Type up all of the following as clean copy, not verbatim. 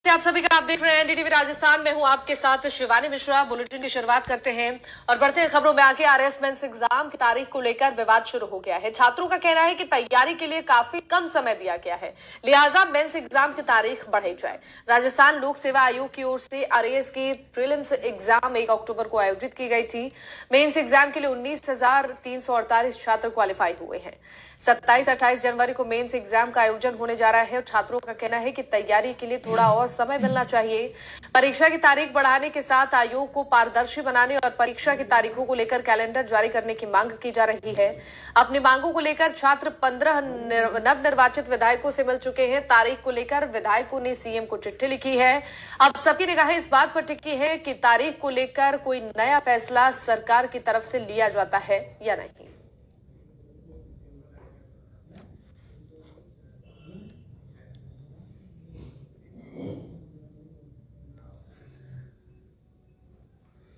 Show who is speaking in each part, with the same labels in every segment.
Speaker 1: आप सभी का आप देख रहे हैं एनडीटीवी राजस्थान में हूं आपके साथ शिवानी मिश्रा। बुलेटिन की शुरुआत करते हैं और बढ़ते हैं खबरों में आगे। आरएएस मेंस एग्जाम की तारीख को लेकर विवाद शुरू हो गया है। छात्रों का कहना है कि तैयारी के लिए काफी कम समय दिया गया है, लिहाजा मेंस एग्जाम की तारीख बढ़ाई जाए। राजस्थान लोक सेवा आयोग की ओर से आरएएस की प्रीलिम्स एग्जाम 1 अक्टूबर को आयोजित की गई थी। मेंस एग्जाम के लिए 19,348 छात्र क्वालिफाई हुए हैं। 27-28 जनवरी को मेंस एग्जाम का आयोजन होने जा रहा है और छात्रों का कहना है कि तैयारी के लिए थोड़ा और समय मिलना चाहिए। परीक्षा की तारीख बढ़ाने के साथ आयोग को पारदर्शी बनाने और परीक्षा की तारीखों को लेकर कैलेंडर जारी करने की मांग की जा रही है। अपनी मांगों को लेकर छात्र 15 नवनिर्वाचित विधायकों से मिल चुके हैं। तारीख को लेकर विधायकों ने सीएम को चिट्ठी लिखी है। अब सबकी निगाहें इस बात पर टिकी है कि तारीख को लेकर कोई नया फैसला सरकार की तरफ से लिया जाता है या नहीं।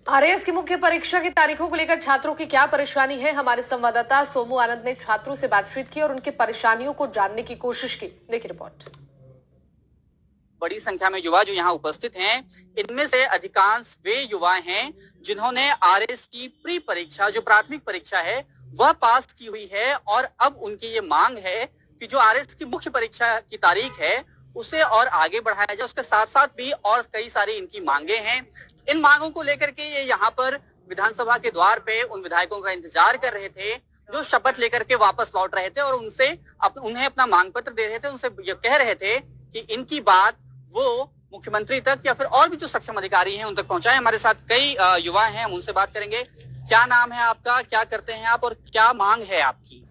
Speaker 1: आरएएस की मुख्य परीक्षा की तारीखों को लेकर छात्रों की क्या परेशानी है, हमारे संवाददाता सोमू आनंद ने छात्रों से बातचीत की और उनकी परेशानियों को जानने की कोशिश की। देखिए रिपोर्ट।
Speaker 2: बड़ी संख्या में युवा जो यहाँ उपस्थित हैं, इनमें से अधिकांश वे युवा हैं जिन्होंने आरएएस की प्री परीक्षा, जो प्राथमिक परीक्षा है, वह पास की हुई है और अब उनकी ये मांग है कि जो आरएएस की मुख्य परीक्षा की तारीख है उसे और आगे बढ़ाया जाए। उसके साथ साथ भी और कई सारी इनकी मांगे हैं। इन मांगों को लेकर के ये यहाँ पर विधानसभा के द्वार पे उन विधायकों का इंतजार कर रहे थे जो शपथ लेकर के वापस लौट रहे थे और उनसे उन्हें अपना मांग पत्र दे रहे थे। उनसे ये कह रहे थे कि इनकी बात वो मुख्यमंत्री तक या फिर और भी जो सक्षम अधिकारी हैं उन तक पहुंचाएं। हमारे साथ कई युवा हैं, हम उनसे बात करेंगे। क्या नाम है आपका, क्या करते हैं आप और क्या मांग है आपकी?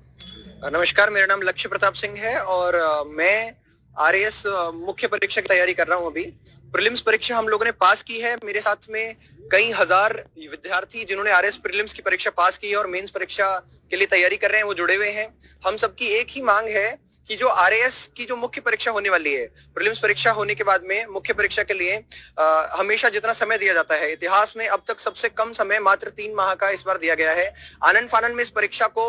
Speaker 3: नमस्कार, मेरा नाम लक्ष्य प्रताप सिंह है और मैं आरएएस मुख्य परीक्षा की तैयारी कर रहा हूं। अभी प्रीलिम्स परीक्षा हम लोगों ने पास की है। मेरे साथ में कई हजार विद्यार्थी जिन्होंने आरएएस प्रीलिम्स की परीक्षा पास की है और मेंस परीक्षा के लिए तैयारी कर रहे हैं, वो जुड़े हुए हैं। हम सबकी एक ही मांग है कि जो आरएएस की जो मुख्य परीक्षा होने वाली है, प्रीलिम्स परीक्षा होने के बाद में मुख्य परीक्षा के लिए हमेशा जितना समय दिया जाता है, इतिहास में अब तक सबसे कम समय मात्र 3 माह का इस बार दिया गया है। आनन फानन में इस परीक्षा को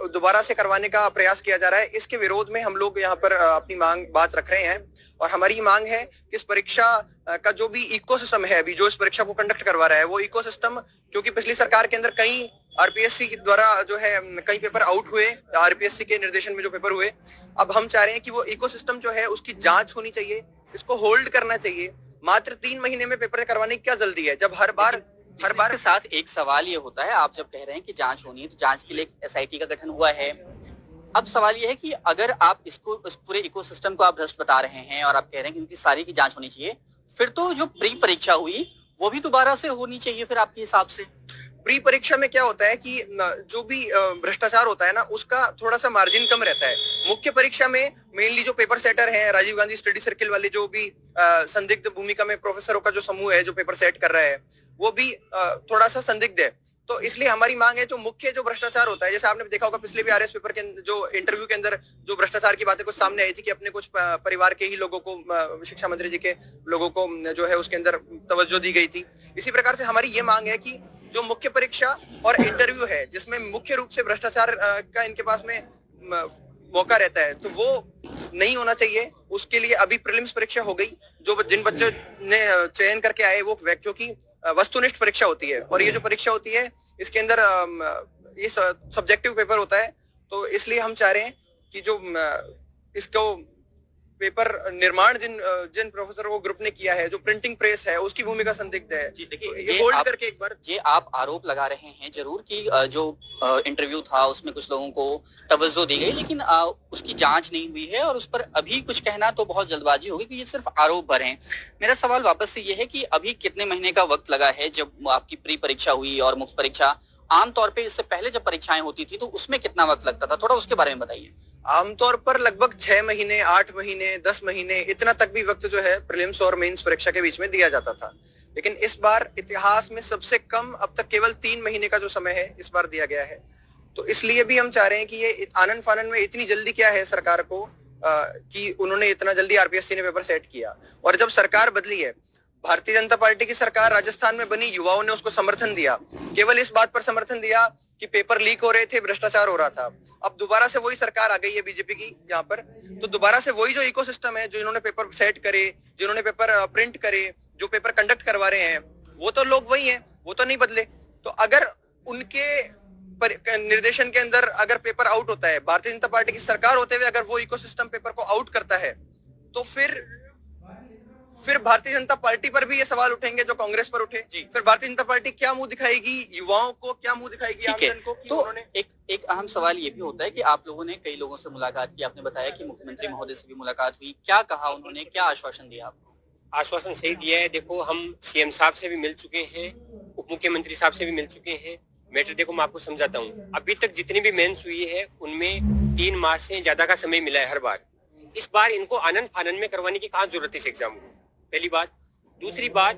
Speaker 3: दोबारा से करवाने का प्रयास किया जा रहा है। इसके विरोध में हम लोग यहाँ पर अपनी बात रख रहे हैं और हमारी मांग है कि इस परीक्षा का जो भी इकोसिस्टम है, अभी जो इस परीक्षा को कंडक्ट करवा रहा है, वो इकोसिस्टम, क्योंकि पिछली सरकार के अंदर कई आरपीएससी के द्वारा जो है कई पेपर आउट हुए, आरपीएससी के निर्देशन में जो पेपर हुए, अब हम चाह रहे हैं कि वो इकोसिस्टम जो है उसकी जांच होनी चाहिए, इसको होल्ड करना चाहिए। मात्र 3 महीने में पेपर करवाने की क्या जल्दी है, जब हर बार
Speaker 2: के साथ एक सवाल ये होता है, आप जब कह रहे हैं कि जांच होनी है तो जांच के लिए एसआईटी का गठन हुआ है। अब सवाल ये है कि अगर आप इसको, इस पूरे इकोसिस्टम को आप भ्रष्ट बता रहे हैं और आप कह रहे हैं कि इनकी सारी की जांच होनी चाहिए, फिर तो जो प्री परीक्षा हुई वो भी दोबारा से होनी चाहिए फिर आपके हिसाब से।
Speaker 3: प्री परीक्षा में क्या होता है कि जो भी भ्रष्टाचार होता है ना, उसका थोड़ा सा मार्जिन कम रहता है। मुख्य परीक्षा में मेनली जो पेपर सेटर हैं, राजीव गांधी स्टडी सर्किल वाले जो भी संदिग्ध भूमिका में प्रोफेसरों का जो समूह है जो पेपर सेट कर रहा है, वो भी थोड़ा सा संदिग्ध है। तो इसलिए हमारी मांग है जो मुख्य जो भ्रष्टाचार होता है, जैसे आपने देखा होगा पिछले भी आरएएस पेपर के जो इंटरव्यू के अंदर जो भ्रष्टाचार की बातें कुछ सामने आई थी कि अपने कुछ परिवार के ही लोगों को, शिक्षा मंत्री जी के लोगों को जो है उसके अंदर तवज्जो दी गई थी। इसी प्रकार से हमारी ये मांग है कि जो मुख्य परीक्षा और इंटरव्यू है जिसमें मुख्य रूप से भ्रष्टाचार का इनके पास में मौका रहता है, तो वो नहीं होना चाहिए। उसके लिए अभी प्रीलिम्स परीक्षा हो गई, जो जिन बच्चों ने चयन करके आए वो, क्योंकि वस्तुनिष्ठ परीक्षा होती है और ये जो परीक्षा होती है इसके अंदर ये सब्जेक्टिव पेपर होता है। तो इसलिए हम चाह रहे हैं कि जो इसको पेपर निर्माण जिन प्रोफेसर को ग्रुप ने किया है, जो प्रिंटिंग प्रेस है उसकी भूमिका संदिग्ध है।
Speaker 2: जी देखिए,
Speaker 3: ये होल्ड करके एक बार,
Speaker 2: ये आप आरोप लगा रहे हैं जरूर कि जो इंटरव्यू था उसमें कुछ लोगों को तवज्जो दी गई, लेकिन उसकी जांच नहीं हुई है और उस पर अभी कुछ कहना तो बहुत जल्दबाजी होगी कि ये सिर्फ आरोप भर हैं। मेरा सवाल वापस से ये है कि अभी कितने महीने का वक्त लगा है जब आपकी प्री परीक्षा हुई और मुख्य परीक्षा? आमतौर पे इससे पहले जब परीक्षाएं होती थी तो उसमें कितना वक्त लगता था, थोड़ा उसके बारे में बताइए।
Speaker 3: आमतौर पर लगभग 6 महीने, 8 महीने, 10 महीने, इतना तक भी वक्त जो है प्रीलिम्स और मेंस परीक्षा के बीच में दिया जाता था। लेकिन इस बार इतिहास में सबसे कम अब तक केवल 3 महीने का जो समय है इस बार दिया गया है। तो इसलिए भी हम चाह रहे हैं कि ये आनन फानन में इतनी जल्दी क्या है सरकार को कि उन्होंने इतना जल्दी आरपीएससी ने पेपर सेट किया। और जब सरकार बदली है, भारतीय जनता पार्टी की सरकार राजस्थान में बनी, युवाओं ने उसको समर्थन दिया, केवल इस बात पर समर्थन दिया कि पेपर लीक हो रहे थे, भ्रष्टाचार हो रहा था। अब दोबारा से वही सरकार आ गई है बीजेपी की यहाँ पर, तो दोबारा से वही जो इकोसिस्टम है, जो इन्होंने पेपर सेट करे, जिन्होंने पेपर प्रिंट करे, जो पेपर कंडक्ट करवा रहे हैं, वो तो लोग वही हैं, वो तो नहीं बदले। तो अगर उनके निर्देशन के अंदर अगर पेपर आउट होता है, भारतीय जनता पार्टी की सरकार होते हुए अगर वो इकोसिस्टम पेपर को आउट करता है, तो फिर भारतीय जनता पार्टी पर भी ये सवाल उठेंगे जो कांग्रेस पर उठे। फिर भारतीय जनता पार्टी क्या मुंह दिखाएगी, युवाओं को क्या मुंह दिखाएगी, आम जन को?
Speaker 2: तो एक अहम सवाल ये भी होता है कि आप लोगों ने कई लोगों से मुलाकात की, आपने बताया कि मुख्यमंत्री महोदय से भी मुलाकात हुई, क्या कहा उन्होंने, क्या आश्वासन दिया आपको?
Speaker 4: आश्वासन सही दिया है। देखो, हम सीएम साहब से भी मिल चुके हैं, उप मुख्यमंत्री साहब से भी मिल चुके हैं। मैटर देखो, मैं आपको समझाता हूँ। अभी तक जितनी भी मेंस हुई है उनमें 3 माह से ज्यादा का समय मिला है हर बार। इस बार इनको आनंद फानंद में करवाने की कहाँ जरूरत है इस एग्जाम को, पहली बात। दूसरी बात,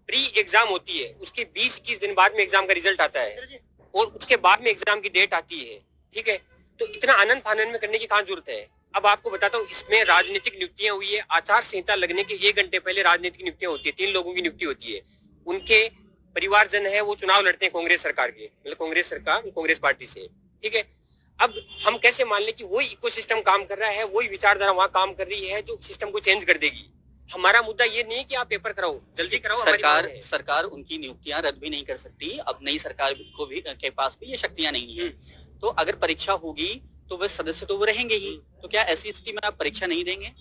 Speaker 4: प्री एग्जाम होती है, उसके 20-21 दिन बाद में एग्जाम का रिजल्ट आता है और उसके बाद में एग्जाम की डेट आती है, ठीक है। तो इतना आनंद फानंद में करने की कहाँ जरूरत है। अब आपको बताता हूँ, इसमें राजनीतिक नियुक्तियां हुई है। आचार संहिता लगने के 1 घंटे पहले राजनीतिक नियुक्तियां होती है, 3 लोगों की नियुक्ति होती है। उनके परिवारजन है वो चुनाव लड़ते हैं कांग्रेस सरकार के, मतलब कांग्रेस सरकार, कांग्रेस पार्टी से, ठीक है। अब हम कैसे मान लें कि वही इकोसिस्टम काम कर रहा है, वही विचारधारा वहां काम कर रही है जो सिस्टम को चेंज कर देगी। हमारा मुद्दा ये नहीं है कि आप पेपर कराओ, जल्दी कराओ।
Speaker 2: सरकार उनकी नियुक्तियां रद्द भी नहीं कर सकती। अब नई सरकार को भी के पास भी ये शक्तियां नहीं है। तो अगर परीक्षा होगी तो वे सदस्य तो वो रहेंगे ही। तो क्या ऐसी स्थिति में आप परीक्षा नहीं देंगे?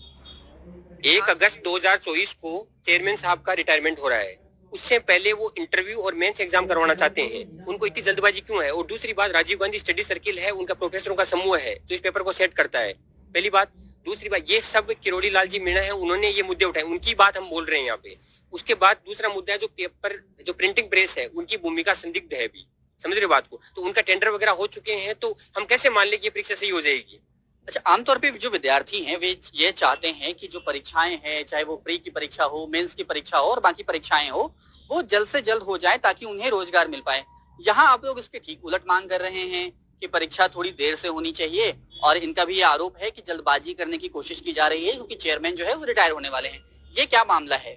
Speaker 4: 1 अगस्त 2024 को चेयरमैन साहब का रिटायरमेंट हो रहा है, उससे पहले वो इंटरव्यू और मेंस एग्जाम करवाना चाहते हैं। उनको इतनी जल्दबाजी क्यों है? और दूसरी बात, राजीव गांधी स्टडी सर्किल है, उनका प्रोफेसरों का समूह है जो इस पेपर को सेट करता है, पहली बात। दूसरी बात, ये सब किरोड़ी लाल जी मीणा है, उन्होंने ये मुद्दे उठाए, उनकी बात हम बोल रहे हैं यहाँ पे। उसके बाद दूसरा मुद्दा है जो पेपर, जो प्रिंटिंग प्रेस है, उनकी भूमिका संदिग्ध है अभी, समझ रहे बात को। तो उनका टेंडर वगैरह हो चुके हैं, तो हम कैसे मान लें कि ये परीक्षा सही हो जाएगी?
Speaker 2: अच्छा, आमतौर पे जो विद्यार्थी हैं वे ये चाहते हैं कि जो परीक्षाएं हैं, चाहे वो प्री की परीक्षा हो, मेंस की परीक्षा हो और बाकी परीक्षाएं हो, वो जल्द से जल्द हो जाए ताकि उन्हें रोजगार मिल पाए। यहाँ आप लोग इसके ठीक उलट मांग कर रहे हैं कि परीक्षा थोड़ी देर से होनी चाहिए, और इनका भी ये आरोप है कि जल्दबाजी करने की कोशिश की जा रही है क्योंकि चेयरमैन जो है वो रिटायर होने वाले हैं। ये क्या मामला है?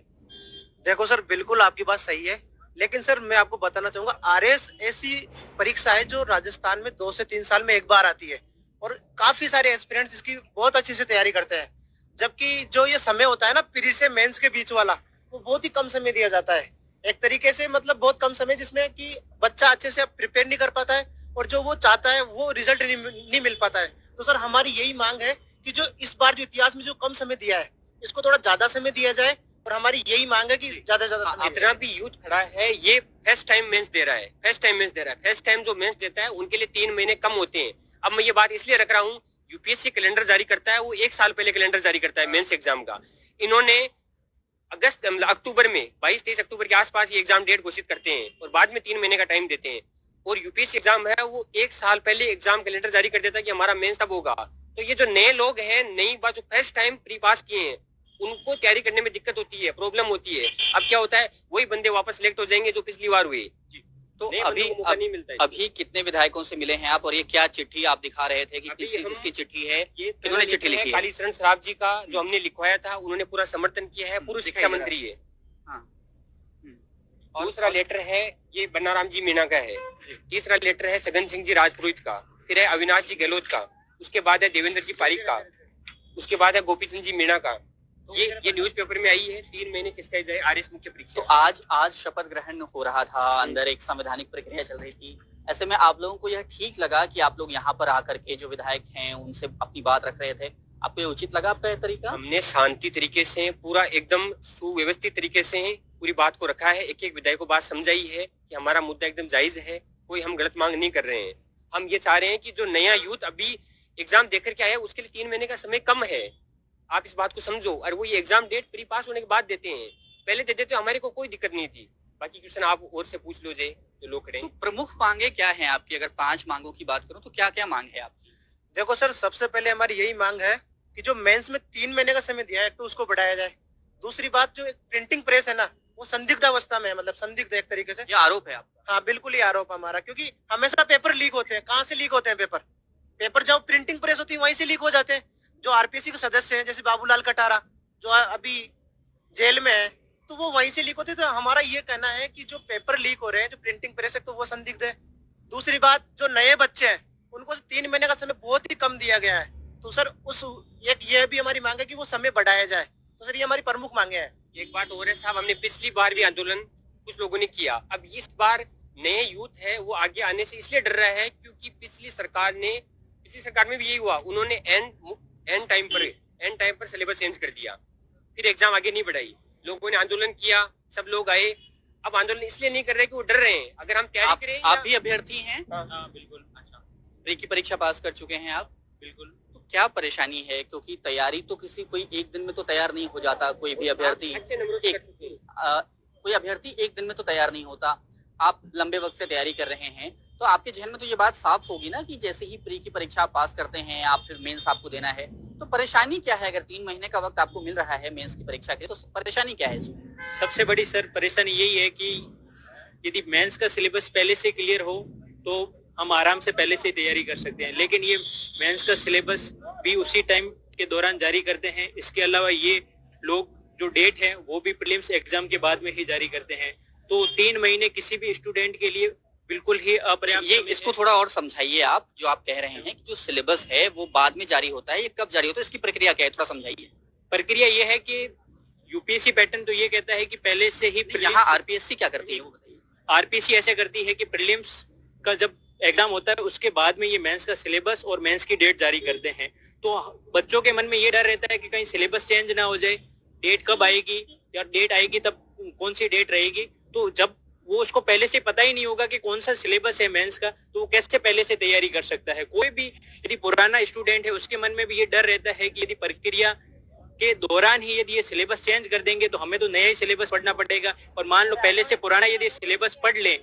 Speaker 5: देखो सर, बिल्कुल आपकी बात सही है, लेकिन सर मैं आपको बताना चाहूंगा, आरएस ऐसी परीक्षा है जो राजस्थान में 2 से 3 साल में एक बार आती है और काफी सारे एस्पिरेंट्स इसकी बहुत अच्छे से तैयारी करते हैं। जबकि जो ये समय होता है ना प्री से मेंस के बीच वाला, वो बहुत ही कम समय दिया जाता है, एक तरीके से मतलब बहुत कम समय, जिसमें कि बच्चा अच्छे से प्रिपेयर नहीं कर पाता है और जो वो चाहता है वो रिजल्ट नहीं मिल पाता है। तो सर हमारी यही मांग है कि जो इस बार जो इतिहास में जो कम समय दिया है, इसको थोड़ा ज्यादा समय दिया जाए, और हमारी यही मांग है कि ज्यादा से ज्यादा समय।
Speaker 4: जितना भी यूथ खड़ा है ये फर्स्ट टाइम मेंस दे रहा है, फर्स्ट टाइम मेंस दे रहा है। फर्स्ट टाइम जो मेंस देता है उनके लिए 3 महीने कम होते हैं। अब मैं ये बात इसलिए रख रहा हूँ, यूपीएससी कैलेंडर जारी करता है, वो 1 साल पहले कैलेंडर जारी करता है मेंस एग्जाम का। इन्होंने अक्टूबर में 22-23 अक्टूबर के आसपास ये एग्जाम डेट घोषित करते हैं और बाद में 3 महीने का टाइम देते हैं। और यूपीएससी एग्जाम है वो 1 साल पहले एग्जाम कैलेंडर जारी कर देता है कि हमारा मेंस तब होगा। तो ये जो नए लोग हैं, नई बात, जो फर्स्ट टाइम प्री पास किए हैं, उनको तैयारी करने में दिक्कत होती है, प्रॉब्लम होती है। अब क्या होता है, वही बंदे वापस सिलेक्ट हो जाएंगे जो पिछली बार हुए।
Speaker 2: तो अभी कितने विधायकों से मिले हैं आप, और ये क्या चिट्ठी आप दिखा रहे थे कि किसकी चिट्ठी है, किन्होंने चिट्ठी लिखी है?
Speaker 4: कालीचरण श्राफ जी का जो हमने लिखवाया था, उन्होंने पूरा समर्थन किया है, पूर्व शिक्षा मंत्री है। और दूसरा लेटर है ये बनाराम जी मीणा का है। तीसरा लेटर है छगन सिंह जी राजपुरोहित का, फिर है अविनाश जी गहलोत का, उसके बाद है देवेंद्र जी पारिक का, उसके बाद है गोपी चंद जी मीणा का। ये न्यूज़पेपर में आई है। 3 महीने किसका जाए आरएस मुख्य परीक्षा।
Speaker 2: तो आज शपथ ग्रहण हो रहा था, अंदर एक संवैधानिक प्रक्रिया चल रही थी, ऐसे में आप लोगों को यह ठीक लगा कि आप लोग यहाँ पर आकर के जो विधायक हैं उनसे अपनी बात रख रहे थे? आपको ये उचित लगा आपका तरीका?
Speaker 4: हमने शांति तरीके से, पूरा एकदम सुव्यवस्थित तरीके से पूरी बात को रखा है, एक एक विधायक को बात समझाई है कि हमारा मुद्दा एकदम जायज है, कोई हम गलत मांग नहीं कर रहे हैं। हम ये चाह रहे हैं कि जो नया यूथ अभी एग्जाम देकर के आया है उसके लिए 3 महीने का समय कम है, आप इस बात को समझो। और वो ये एग्जाम डेट प्री पास होने के बाद देते हैं, पहले दे देते हमारे को कोई दिक्कत नहीं थी। बाकी क्वेश्चन आप और से पूछ लो जो लोग खड़े।
Speaker 2: तो प्रमुख मांगे क्या है आपकी? अगर 5 मांगों की बात करूं तो क्या क्या मांग है आपकी?
Speaker 5: देखो सर, सबसे पहले हमारी यही मांग है कि जो मेंस में 3 महीने का समय दिया है तो उसको बढ़ाया जाए। दूसरी बात, जो एक प्रिंटिंग प्रेस है ना, वो संदिग्ध अवस्था में है, मतलब संदिग्ध एक तरीके से।
Speaker 2: ये आरोप है आपका?
Speaker 5: हाँ बिल्कुल, ये आरोप हमारा, क्योंकि हमेशा पेपर लीक होते हैं। कहाँ से लीक होते हैं पेपर जब प्रिंटिंग प्रेस होती है वहीं से लीक हो जाते हैं। जो आरपीएससी के सदस्य हैं जैसे बाबूलाल कटारा, जो अभी जेल में है, तो वो वहीं से लीक होते। तो हमारा ये कहना है कि जो पेपर लीक हो रहे हैं, जो प्रिंटिंग प्रेस है, तो वो संदिग्ध है। दूसरी बात, जो नए बच्चे हैं उनको 3 महीने का समय बहुत ही कम दिया गया है। तो सर उस एक ये भी हमारी मांग है कि वो समय बढ़ाया जाए। तो सर ये हमारी प्रमुख मांगे हैं।
Speaker 4: एक बात और है साहब, हमने पिछली बार भी आंदोलन कुछ लोगों ने किया, अब इस बार नए यूथ है वो आगे आने से इसलिए डर रहा है क्योंकि पिछली सरकार में भी यही हुआ, उन्होंने एंड टाइम पर सिलेबस चेंज कर दिया, फिर एग्जाम आगे नहीं बढ़ाई। लोगों ने आंदोलन किया, सब लोग आए, अब आंदोलन इसलिए नहीं कर रहे कि वो डर रहे हैं। अगर हम तैयारी करें,
Speaker 2: आप भी अभ्यर्थी हैं?
Speaker 4: हाँ बिल्कुल। अच्छा,
Speaker 2: प्री की परीक्षा पास कर चुके हैं आप?
Speaker 4: बिल्कुल।
Speaker 2: तो क्या परेशानी है, क्योंकि तैयारी तो किसी कोई एक दिन में तो तैयार नहीं हो जाता। कोई भी अभ्यर्थी
Speaker 4: अच्छे नंबरों से कर चुके हैं।
Speaker 2: कोई अभ्यर्थी एक दिन में तो तैयार नहीं होता। आप लंबे वक्त से तैयारी कर रहे हैं, तो आपके जहन में तो ये बात साफ होगी ना कि जैसे ही प्री की परीक्षा आप पास करते हैं, आप फिर मेंस आपको देना है, तो परेशानी क्या है? अगर 3 महीने का वक्त आपको मिल रहा है मेंस की परीक्षा के, तो परेशानी क्या है इसमें?
Speaker 6: सबसे बड़ी सर परेशानी यही है कि यदि मेंस का सिलेबस पहले से क्लियर हो तो हम आराम से पहले से ही तैयारी कर सकते हैं, लेकिन ये मेंस का सिलेबस भी उसी टाइम के दौरान जारी करते हैं। इसके अलावा ये लोग जो डेट है वो भी प्रीलिम्स एग्जाम के बाद में ही जारी करते हैं। तो 3 महीने किसी भी स्टूडेंट के लिए बिल्कुल ही अपर्याप्त।
Speaker 2: ये इसको थोड़ा और समझाइए आप, जो आप कह रहे हैं कि जो सिलेबस है वो बाद में जारी होता है, ये कब जारी होता है, इसकी प्रक्रिया क्या है, थोड़ा समझाइए।
Speaker 6: प्रक्रिया ये है कि यूपीएससी पैटर्न तो ये कहता है कि पहले से ही
Speaker 2: यहाँ आरपीएससी क्या करती है वो बताइए।
Speaker 6: आरपीएससी ऐसे करती है कि प्रीलिम्स का जब एग्जाम होता है उसके बाद में ये मेंस का सिलेबस और मेंस की डेट जारी करते हैं। तो बच्चों के मन में ये डर रहता है कि कहीं सिलेबस चेंज ना हो जाए, डेट कब आएगी या डेट आएगी तब कौन सी डेट रहेगी। तो जब वो उसको पहले से पता ही नहीं होगा कि कौन सा सिलेबस है मेंस का, तो वो कैसे पहले से तैयारी कर सकता है। कोई भी यदि पुराना स्टूडेंट है उसके मन में भी ये डर रहता है कि यदि प्रक्रिया के दौरान ही यदि ये सिलेबस चेंज कर देंगे तो हमें तो नया ही सिलेबस पढ़ना पड़ेगा। और मान लो पहले से पुराना यदि सिलेबस पढ़ लें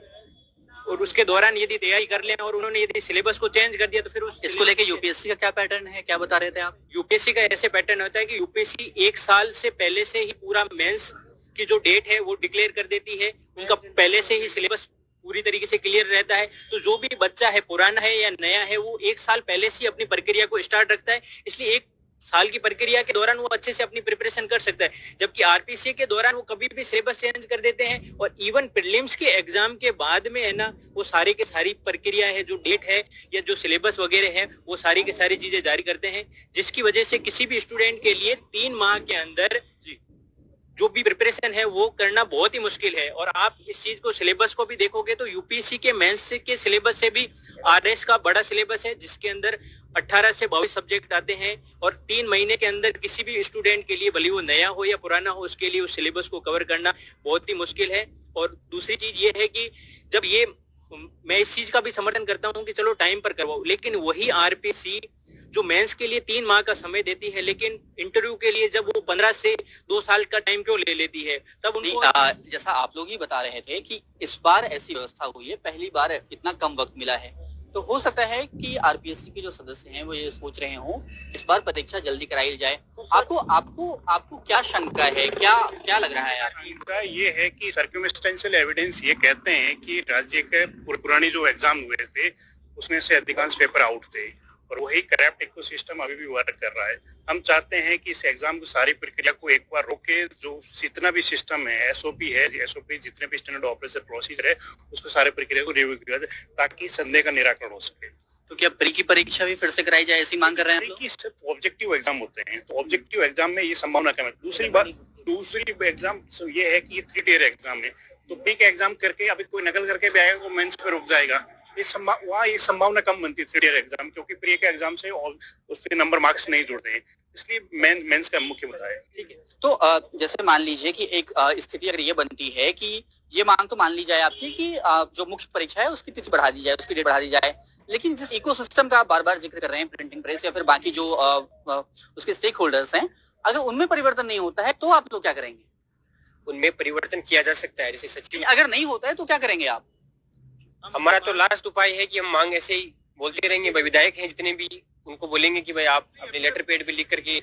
Speaker 6: और उसके दौरान यदि तैयारी कर लें और उन्होंने यदि सिलेबस को चेंज कर दिया तो फिर
Speaker 2: इसको लेके यूपीएससी का क्या पैटर्न है, क्या बता रहे थे आप?
Speaker 6: यूपीएससी का ऐसे पैटर्न होता है कि यूपीएससी 1 साल से पहले से ही पूरा मेंस की जो डेट है वो डिक्लेयर कर देती है। उनका पहले से ही सिलेबस पूरी तरीके से क्लियर रहता है। तो जो भी बच्चा है, पुराना है या नया है, वो 1 साल पहले से ही अपनी प्रक्रिया को स्टार्ट रखता है। इसलिए 1 साल की प्रक्रिया के दौरान वो अच्छे से अपनी प्रिपरेशन कर सकता है। जबकि आरपीसी के दौरान वो कभी भी सिलेबस चेंज कर देते हैं और इवन प्रीलिम्स के एग्जाम के बाद में है ना, वो सारी की सारी प्रक्रिया है, जो डेट है या जो सिलेबस वगैरह है, वो सारी की सारी चीजें जारी करते हैं, जिसकी वजह से किसी भी स्टूडेंट के लिए 3 माह के अंदर जो भी प्रिपरेशन है वो करना बहुत ही मुश्किल है। और आप इस चीज को, सिलेबस को भी देखोगे तो यूपीएससी के मेंस के सिलेबस से भी आरएस का बड़ा सिलेबस है, जिसके अंदर 18 से 22 सब्जेक्ट आते हैं और 3 महीने के अंदर किसी भी स्टूडेंट के लिए, भले वो नया हो या पुराना हो, उसके लिए उस सिलेबस को कवर करना बहुत ही मुश्किल है। और दूसरी चीज ये है कि जब ये, मैं इस चीज का भी समर्थन करता हूँ कि चलो टाइम पर करवाओ, लेकिन वही आरपीसी जो मेंस के लिए 3 माह का समय देती है, लेकिन इंटरव्यू के लिए जब वो 15 से 2 साल का टाइम क्यों ले लेती है? तब उनको
Speaker 2: जैसा आप लोग ही बता रहे थे कि इस बार ऐसी व्यवस्था हुई है, पहली बार इतना कम वक्त मिला है, तो हो सकता है कि आरपीएससी के जो सदस्य हैं वो ये सोच रहे हों इस बार परीक्षा जल्दी कराई जाए। तो आपको क्या शंका है, क्या लग रहा है आपको?
Speaker 7: इनका ये है कि सर्क्यूमस्टेंशियल एविडेंस ये कहते हैं कि राज्य के पुरानी जो एग्जाम हुए थे उसमें से अधिकांश पेपर आउट थे और वही करप्ट इकोसिस्टम अभी भी वर्क कर रहा है। हम चाहते हैं कि इस एग्जाम की सारी प्रक्रिया को एक बार रोके, जो जितना भी सिस्टम है, एसओपी जितने भी स्टैंडर्ड ऑपरेशन प्रोसीजर है, उसको सारे प्रक्रिया को रिव्यू किया जाए ताकि संदेह का निराकरण हो सके।
Speaker 2: तो क्या प्री की परीक्षा भी फिर से कराई जाए, ऐसी मांग कर रहे हैं?
Speaker 7: कि सिर्फ ऑब्जेक्टिव एग्जाम होते हैं, तो ऑब्जेक्टिव एग्जाम में ये संभावना कम है। दूसरी एग्जाम ये है कि ये 3 ईयर एग्जाम है, तो प्री का एग्जाम करके अभी कोई नकल करके भी आएगा वो मेंस पे रुक जाएगा। वहाँ ये संभावना कम बनती है 3 ईयर एग्जाम, क्योंकि प्री के एग्जाम से उस पे नंबर मार्क्स नहीं जुड़ते हैं, इसलिए मेंस का मुख्य मुद्दा है।
Speaker 2: ठीक है, तो जैसे मान लीजिए कि एक स्थिति अगर ये बनती है कि ये मांग तो मान ली जाए आपकी कि जो मुख्य परीक्षा है उसकी तिथि बढ़ा दी जाए, उसकी डेट बढ़ा दी जाए, लेकिन जिस इकोसिस्टम का आप बार बार जिक्र कर रहे हैं, प्रिंटिंग प्रेस या फिर बाकी जो उसके स्टेक होल्डर्स हैं, अगर उनमें परिवर्तन नहीं होता है तो आप लोग क्या करेंगे?
Speaker 4: उनमें परिवर्तन किया जा सकता है, जैसे सचिव।
Speaker 2: अगर नहीं होता है तो क्या करेंगे आप?
Speaker 4: हमारा तो लास्ट उपाय है कि हम मांग ऐसे ही बोलते रहेंगे। विधायक हैं जितने भी, उनको बोलेंगे कि भाई आप अपने लेटर पैड पे लिख करके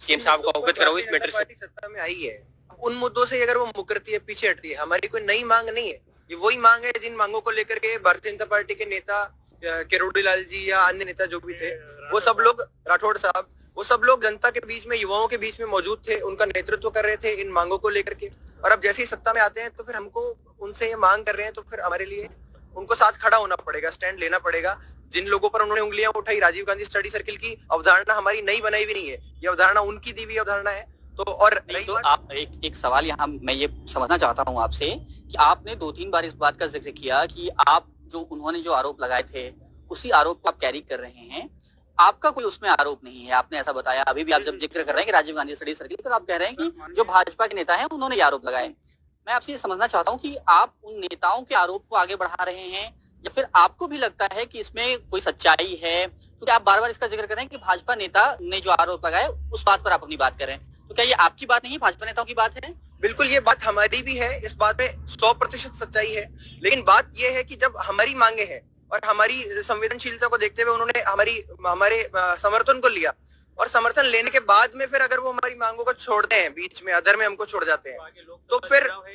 Speaker 4: सीएम साहब को अवगत कराओ इस मैटर से।
Speaker 3: सत्ता में आई है, उन मुद्दों से अगर वो मुकरती है, पीछे हटती है, हमारी कोई नई मांग नहीं है। ये वही मांग है जिन मांगों को लेकर के भारतीय जनता पार्टी के नेता किरोड़ी लाल जी या अन्य नेता जो भी थे, वो सब लोग, राठौड़ साहब, वो सब लोग जनता के बीच में, युवाओं के बीच में मौजूद थे, उनका नेतृत्व कर रहे थे इन मांगों को लेकर के। और अब जैसे ही सत्ता में आते हैं तो फिर हमको उनसे ये मांग कर रहे हैं, तो फिर हमारे लिए उनको साथ खड़ा होना पड़ेगा, स्टैंड लेना पड़ेगा। जिन लोगों पर उन्होंने उंगलियां उठाई, राजीव गांधी स्टडी सर्किल की अवधारणा हमारी नई बनाई भी नहीं है, ये अवधारणा उनकी दी हुई अवधारणा है। तो और
Speaker 2: नहीं, तो आप एक सवाल यहाँ मैं ये समझना चाहता हूँ आपसे कि आपने 2-3 बार इस बात का जिक्र किया कि आप उन्होंने जो आरोप लगाए थे उसी आरोप को आप कैरी कर रहे हैं, आपका कोई उसमें आरोप नहीं है, आपने ऐसा बताया। अभी भी आप जब जिक्र कर रहे हैं कि राजीव गांधी स्टडी सर्किल, तो आप कह रहे हैं कि जो भाजपा के नेता हैं उन्होंने ये आरोप लगाए। मैं आपसे ये समझना चाहता हूँ कि आप उन नेताओं के आरोप को आगे बढ़ा रहे हैं या फिर आपको भी लगता है कि इसमें कोई सच्चाई है, क्योंकि आप बार बार इसका जिक्र कर रहे हैं कि भाजपा नेता ने जो आरोप लगाए उस बात पर आप अपनी बात कर रहे हैं, तो क्या ये आपकी बात नहीं, भाजपा नेताओं की बात है?
Speaker 3: बिल्कुल, ये बात हमारी भी है, इस बात में 100% सच्चाई है। लेकिन बात ये है कि जब हमारी मांगे हैं और हमारी संवेदनशीलता को देखते हुए उन्होंने हमारे समर्थन को लिया, और समर्थन लेने के बाद में फिर अगर वो हमारी मांगों को छोड़ते हैं, बीच में अधर में हमको छोड़ जाते हैं,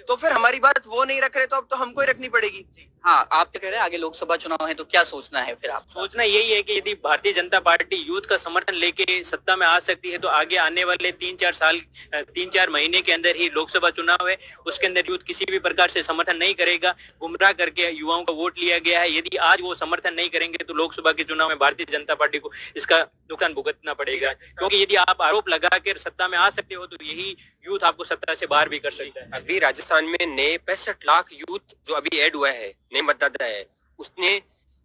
Speaker 3: तो फिर हमारी बात वो नहीं रख रहे, तो अब तो हमको ही रखनी पड़ेगी।
Speaker 2: हाँ, आप क्या कह रहे हैं, आगे लोकसभा चुनाव है तो क्या सोचना है फिर आप?
Speaker 6: सोचना यही है कि यदि भारतीय जनता पार्टी यूथ का समर्थन लेके सत्ता में आ सकती है तो आगे आने वाले 3-4 महीने के अंदर ही लोकसभा चुनाव है, उसके अंदर यूथ किसी भी प्रकार से समर्थन नहीं करेगा, गुमराह करके युवाओं का वोट लिया गया है। यदि आज वो समर्थन नहीं करेंगे तो लोकसभा के चुनाव में भारतीय जनता पार्टी को इसका नुकसान भुगतना पड़ेगा, क्योंकि यदि आप आरोप लगा कर सत्ता में आ सकते हो तो यही यूथ आपको सत्ता से बाहर भी कर सकता है।
Speaker 4: अभी राजस्थान में नए 65 लाख यूथ जो अभी ऐड हुआ है, नए मतदाता है, उसने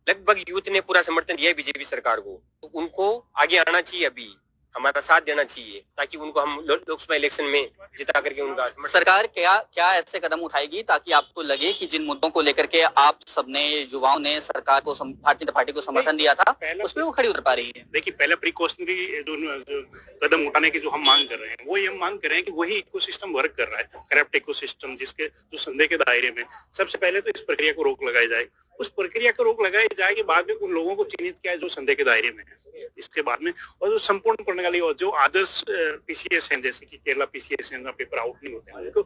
Speaker 4: लगभग यूथ ने पूरा समर्थन दिया है बीजेपी सरकार को, तो उनको आगे आना चाहिए, अभी हमारा साथ देना चाहिए ताकि उनको हम लोकसभा इलेक्शन में जिता करके उनका
Speaker 2: सरकार क्या ऐसे कदम उठाएगी ताकि आपको लगे कि जिन मुद्दों को लेकर के आप सबने, युवाओं ने सरकार को, भारतीय जनता पार्टी को समर्थन दिया था, उसमें वो खड़ी उतर पा रही है?
Speaker 7: देखिए, पहले प्रिकॉशनरी जो कदम उठाने की जो हम मांग कर रहे हैं, वो ये हम मांग कर रहे हैं कि वही इकोसिस्टम वर्क कर रहा है, करप्ट इकोसिस्टम, जिसके जो संदेह के दायरे में सबसे पहले तो इस प्रक्रिया को रोक लगाई जाए, उस प्रक्रिया को रोक लगाई जाएगी, बाद में उन लोगों को चिन्हित किया जो संदेह के दायरे में है, इसके बाद में, और जो संपूर्ण प्रणाली और जो आदर्श पीसीएस हैं, जैसे कि केरला पीसीएस है, पेपर आउट नहीं होते हैं, तो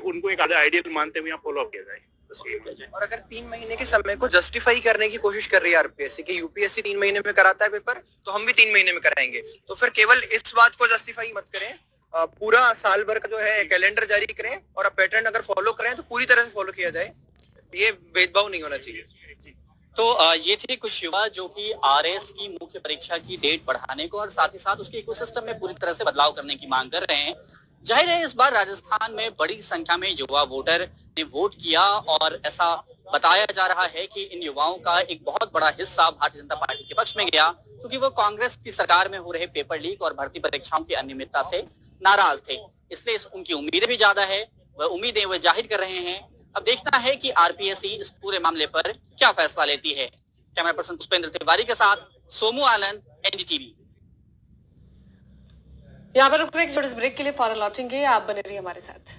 Speaker 7: उनको एक आइडियल मानते हुए फॉलो अप किया जाए।
Speaker 3: और अगर 3 महीने के समय को जस्टिफाई करने की कोशिश कर रही है आरपीएससी कि यूपीएससी 3 महीने में कराता है पेपर, तो हम भी 3 महीने में कराएंगे, तो फिर केवल इस बात को जस्टिफाई मत करें, पूरा साल भर का जो है कैलेंडर जारी करें, और अब पैटर्न अगर फॉलो करें तो पूरी तरह से फॉलो किया जाए, ये भेदभाव नहीं होना चाहिए।
Speaker 2: तो ये थे कुछ युवा जो कि आरएस की मुख्य परीक्षा की डेट बढ़ाने को और साथ ही साथ उसके इकोसिस्टम में पूरी तरह से बदलाव करने की मांग कर रहे हैं। जाहिर है इस बार राजस्थान में बड़ी संख्या में युवा वोटर ने वोट किया और ऐसा बताया जा रहा है कि इन युवाओं का एक बहुत बड़ा हिस्सा भारतीय जनता पार्टी के पक्ष में गया, क्योंकि वो कांग्रेस की सरकार में हो रहे पेपर लीक और भर्ती परीक्षाओं की अनियमितता से नाराज थे, इसलिए उनकी उम्मीदें भी ज्यादा है, वह उम्मीदें वह जाहिर कर रहे हैं। अब देखना है कि आरपीएससी इस पूरे मामले पर क्या फैसला लेती है। कैमरा पर्सन पुष्पेंद्र तिवारी के साथ सोमू आनंद, एनडीटीवी।
Speaker 1: यहाँ पर रुक रहे ब्रेक के लिए, फौरन लौटेंगे, आप बने रहिए हमारे साथ।